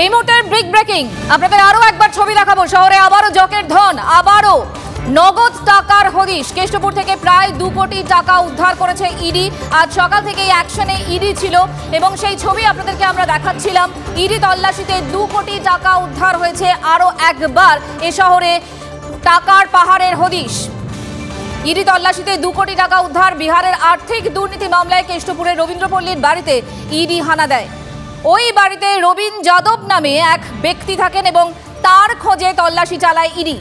এই মুহূর্তে break breaking আপনাদের আরো একবার ছবি দেখাবো। শহরে আবারও জকের ধন, আবারও নগদ টাকার হদিশ। কেষ্টপুর থেকে প্রায় 2 কোটি টাকা উদ্ধার করেছে ইডি। আজ সকাল থেকে অ্যাকশনে ইডি ছিল এবং সেই ছবি আপনাদেরকে আমরা দেখাচ্ছিলাম। ইডি তল্লাশিতে 2 কোটি টাকা উদ্ধার হয়েছে। আরো একবার এ শহরে টাকার পাহাড়ের হদিশ। ইডি তল্লাশিতে 2 কোটি টাকা উদ্ধার। বিহারের আর্থিক দুর্নীতি মামলায় কেষ্টপুরের রবীন্দ্রপল্লীর বাড়িতে ইডি হানা দেয়। ওই বাড়িতে রবীন যাদব নামে এক ব্যক্তি থাকেন এবং তার খোঁজে তল্লাশি চালায় ইডি।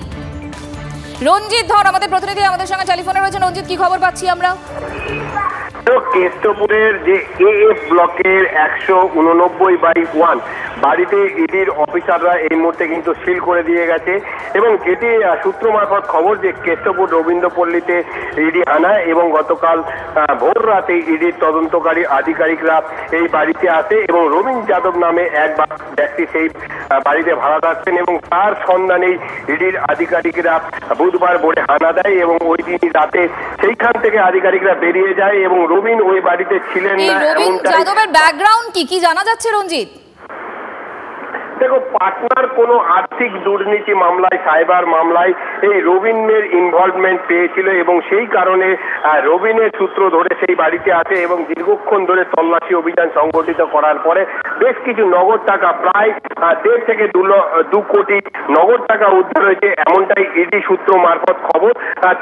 রঞ্জিত ধর আমাদের প্রতিনিধি আমাদের সঙ্গে টেলিফোনে রয়েছেন। রঞ্জিত, কি খবর পাচ্ছি আমরা? কেষ্টপুরের যে এএফ ব্লকের 189/1 বাড়িতে ইডির অফিসাররা এই মুহূর্তে কিন্তু সিল করে দিয়ে গেছে এবং যেটি সূত্র মারফত খবর যে কেষ্টপুর রবীন্দ্রপল্লীতে ইডি আনা এবং গতকাল ভোর রাতে ইডির তদন্তকারী আধিকারিকরা এই বাড়িতে আসে এবং রবীন যাদব নামে এক ব্যক্তি সেই বাড়িতে ভাড়া থাকতেন এবং তার সন্ধানেই ইডির আধিকারিকরা বুধবার ভোরে হানা দেয় এবং ওই দিন রাতে সেইখান থেকে আধিকারিকরা বেরিয়ে যায় এবং রবীন ওই বাড়িতে ছিলেন না। রবীন যাদবের ব্যাকগ্রাউন্ড কি জানা যাচ্ছে রঞ্জিত? দেখো, পাটনার কোনো আর্থিক দুর্নীতি মামলায়, সাইবার মামলায় এই রবীনের ইনভলভমেন্ট পেয়েছিল এবং সেই কারণে রবীনের সূত্র ধরে সেই বাড়িতে আসে এবং দীর্ঘক্ষণ ধরে তল্লাশি অভিযান সংগঠিত করার পরে বেশ কিছু নগদ টাকা, প্রায় 1.5 থেকে 2 কোটি নগদ টাকা উদ্ধার হয়েছে, এমনটাই ইডি সূত্র মারফত খবর।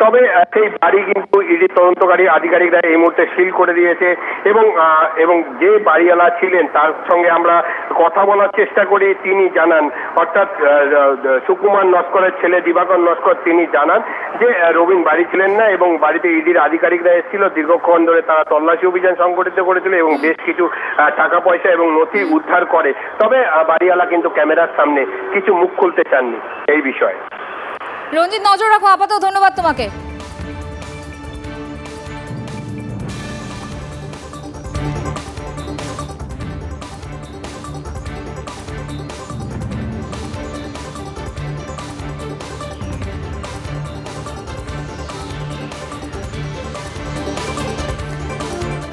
তবে সেই বাড়ি কিন্তু ইডি তদন্তকারী আধিকারিকরা এই মুহূর্তে সিল করে দিয়েছে এবং যে বাড়িওয়ালা ছিলেন তার সঙ্গে আমরা কথা বলার চেষ্টা করি। তিনি জানান, অর্থাৎ সুকুমার নস্করের ছেলে দিবাকর নস্কর, তিনি জানান যে রবীন বাড়ি ছিলেন না এবং বাড়িতে ইডির আধিকারিকরা এসেছিল। দীর্ঘক্ষণ ধরে তারা তল্লাশি অভিযান সংগঠিত করেছিল এবং বেশ কিছু টাকা পয়সা এবং নথি উদ্ধার করে। তবে বাড়িওয়ালা কিন্তু ক্যামেরার সামনে কিছু মুখ খুলতে চাননি এই বিষয়ে। রঞ্জিত, নজর রাখো। আপাতত ধন্যবাদ তোমাকে।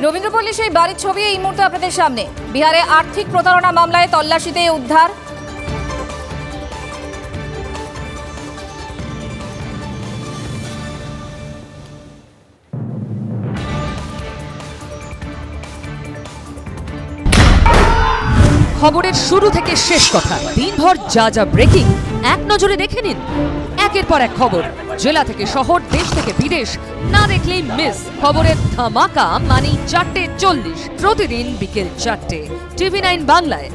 রবীন্দ্রপল্লী সেই বাড়ির ছবি এই মুহূর্তে আপনাদের সামনে। বিহারে আর্থিক প্রতারণা মামলায় তল্লাশিতে উদ্ধার। খবরের শুরু থেকে শেষ কথা, দিনভর যা যা ব্রেকিং এক নজরে দেখে নিন। একের পর এক খবর, জেলা থেকে শহর, দেশ থেকে বিদেশ, না দেখলেই মিস। খবরের ধামাকা মানে 4:40 প্রতিদিন বিকেল 4টে, TV9 বাংলায়।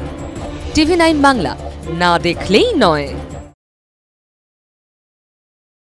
TV9 বাংলা, না দেখলেই নয়।